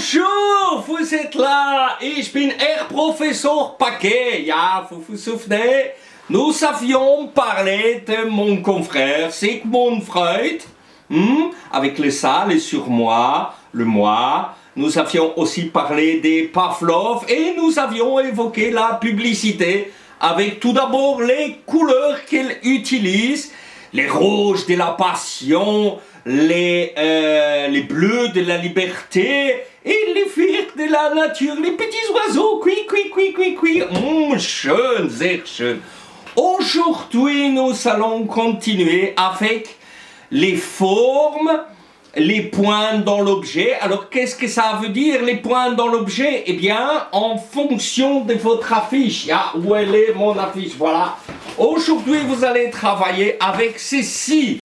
Bonjour, vous êtes là. Ich bin Herr Professor Paquet. Ja, vous vous souvenez, nous avions parlé de mon confrère Sigmund Freud, avec les ça, les surmoi, le moi. Nous avions aussi parlé des Pavlov et nous avions évoqué la publicité avec tout d'abord les couleurs qu'elle utilise, les rouges de la passion, les bleus de la liberté et les verts de la nature, les petits oiseaux, cui, cui, cui, cui, cui. Schön, sehr schön. Aujourd'hui, nous allons continuer avec les formes, les points dans l'objet. Alors, qu'est-ce que ça veut dire, les points dans l'objet? Eh bien, en fonction de votre affiche. Ah, où elle est, mon affiche? Voilà. Aujourd'hui, vous allez travailler avec ceci.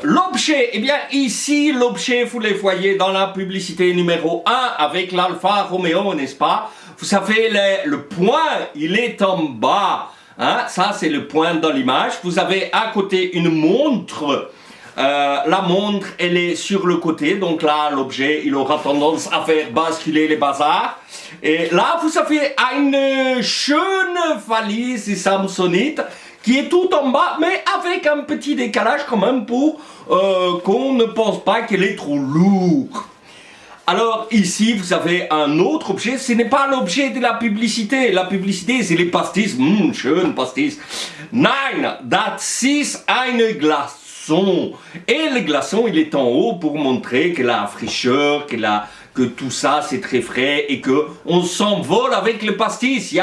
L'objet, eh bien ici, l'objet, vous les voyez dans la publicité numéro 1 avec l'Alfa Romeo, n'est-ce pas? Vous savez, le point, il est en bas. Hein? Ça, c'est le point dans l'image. Vous avez à côté une montre. La montre, elle est sur le côté. Donc là, l'objet, il aura tendance à faire basculer les bazars. Et là, vous avez une schöne valise Samsonite qui est tout en bas, mais avec un petit décalage quand même pour qu'on ne pense pas qu'elle est trop lourde. Alors ici, vous avez un autre objet, ce n'est pas l'objet de la publicité. La publicité, c'est les pastis. Schön pastis. Nein, das ist eine glaçon. Et le glaçon, il est en haut pour montrer que la fraîcheur, que tout ça, c'est très frais et que on s'envole avec le pastis.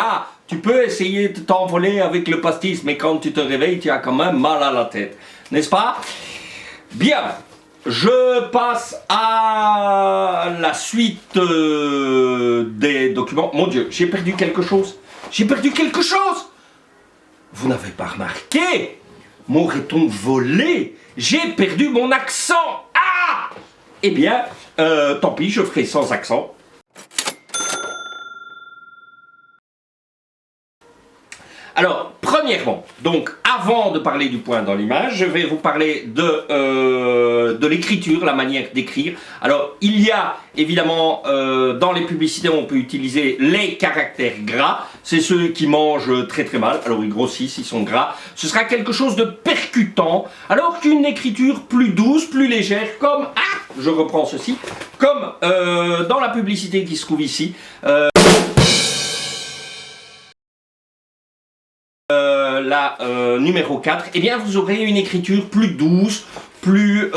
Tu peux essayer de t'envoler avec le pastis, mais quand tu te réveilles, tu as quand même mal à la tête. N'est-ce pas? Bien, je passe à la suite des documents. Mon Dieu, j'ai perdu quelque chose. J'ai perdu quelque chose. Vous n'avez pas remarqué? M'aurait-on volé? J'ai perdu mon accent. Ah! Eh bien, tant pis, je ferai sans accent. Alors, premièrement, donc avant de parler du point dans l'image, je vais vous parler de l'écriture, la manière d'écrire. Alors, il y a évidemment, dans les publicités, on peut utiliser les caractères gras. C'est ceux qui mangent très très mal. Alors, ils grossissent, ils sont gras. Ce sera quelque chose de percutant. Alors qu'une écriture plus douce, plus légère, comme, je reprends ceci, comme dans la publicité qui se trouve ici. Numéro 4, eh bien vous aurez une écriture plus douce, plus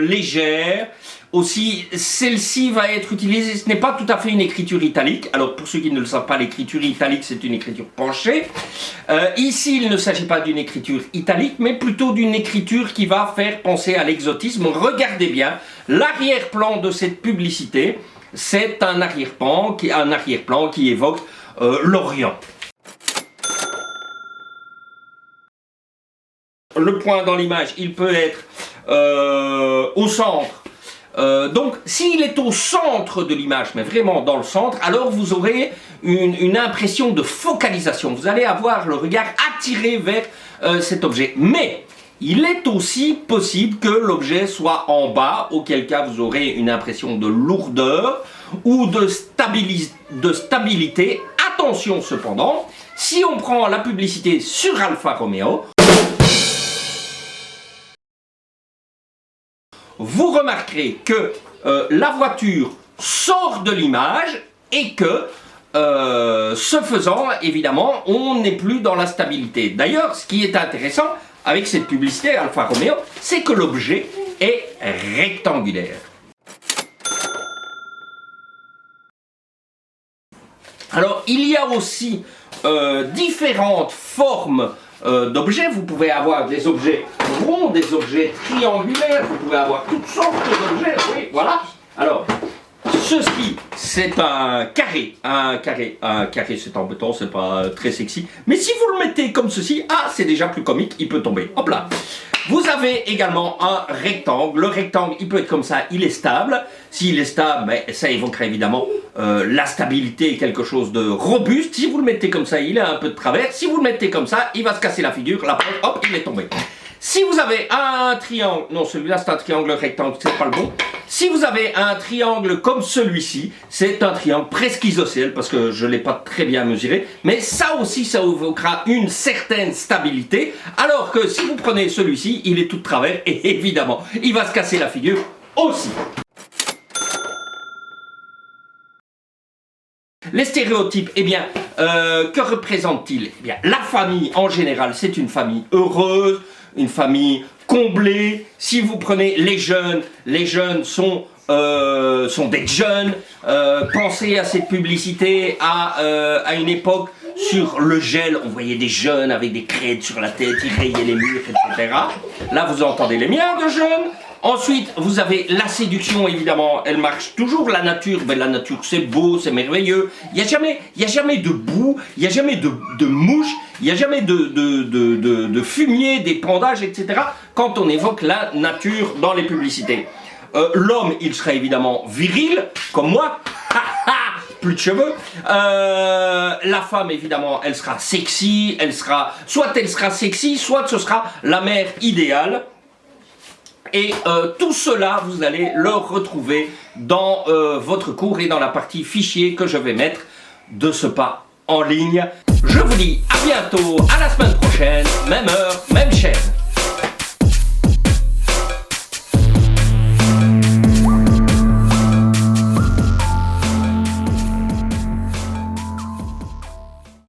légère. Aussi, celle-ci va être utilisée, ce n'est pas tout à fait une écriture italique. Alors pour ceux qui ne le savent pas, l'écriture italique c'est une écriture penchée. Ici, il ne s'agit pas d'une écriture italique, mais plutôt d'une écriture qui va faire penser à l'exotisme. Regardez bien, l'arrière-plan de cette publicité, c'est un arrière-plan qui évoque l'Orient. Le point dans l'image, il peut être au centre. Donc, s'il est au centre de l'image, mais vraiment dans le centre, alors vous aurez une impression de focalisation. Vous allez avoir le regard attiré vers cet objet. Mais, il est aussi possible que l'objet soit en bas, auquel cas vous aurez une impression de lourdeur ou de stabilité. Attention cependant, si on prend la publicité sur Alfa Romeo, vous remarquerez que la voiture sort de l'image et que, ce faisant, évidemment, on n'est plus dans la stabilité. D'ailleurs, ce qui est intéressant avec cette publicité Alfa Romeo, c'est que l'objet est rectangulaire. Alors, il y a aussi différentes formes d'objets. Vous pouvez avoir des objets ronds, des objets triangulaires, vous pouvez avoir toutes sortes d'objets, oui, voilà. Alors, ceci, c'est un carré. Un carré, c'est en béton, c'est pas très sexy. Mais si vous le mettez comme ceci, c'est déjà plus comique, il peut tomber. Hop là. Vous avez également un rectangle. Le rectangle, il peut être comme ça, il est stable. S'il est stable, ça évoquerait évidemment la stabilité, quelque chose de robuste. Si vous le mettez comme ça, il a un peu de travers. Si vous le mettez comme ça, il va se casser la figure. La preuve, hop, il est tombé. Si vous avez un triangle, non celui-là c'est un triangle rectangle, c'est pas le bon. Si vous avez un triangle comme celui-ci, c'est un triangle presque isocèle parce que je ne l'ai pas très bien mesuré, mais ça aussi ça évoquera une certaine stabilité, alors que si vous prenez celui-ci, il est tout de travers et évidemment, il va se casser la figure aussi. Les stéréotypes, eh bien, que représentent-ils? Eh bien, la famille en général, c'est une famille heureuse, une famille comblée. Si vous prenez les jeunes sont des jeunes. Pensez à cette publicité à une époque sur le gel. On voyait des jeunes avec des crêtes sur la tête, ils rayaient les murs, etc. Là, vous entendez les miens de jeunes. Ensuite, vous avez la séduction, évidemment, elle marche toujours. La nature, ben, la nature c'est beau, c'est merveilleux. Il n'y a jamais de boue, il n'y a jamais de mouche, il n'y a jamais de fumier, d'épandage, etc. quand on évoque la nature dans les publicités. L'homme, il sera évidemment viril, comme moi. Plus de cheveux. La femme, évidemment, elle sera sexy, soit elle sera sexy, soit ce sera la mère idéale. Et tout cela, vous allez le retrouver dans votre cours et dans la partie fichier que je vais mettre de ce pas en ligne. Je vous dis à bientôt, à la semaine prochaine, même heure.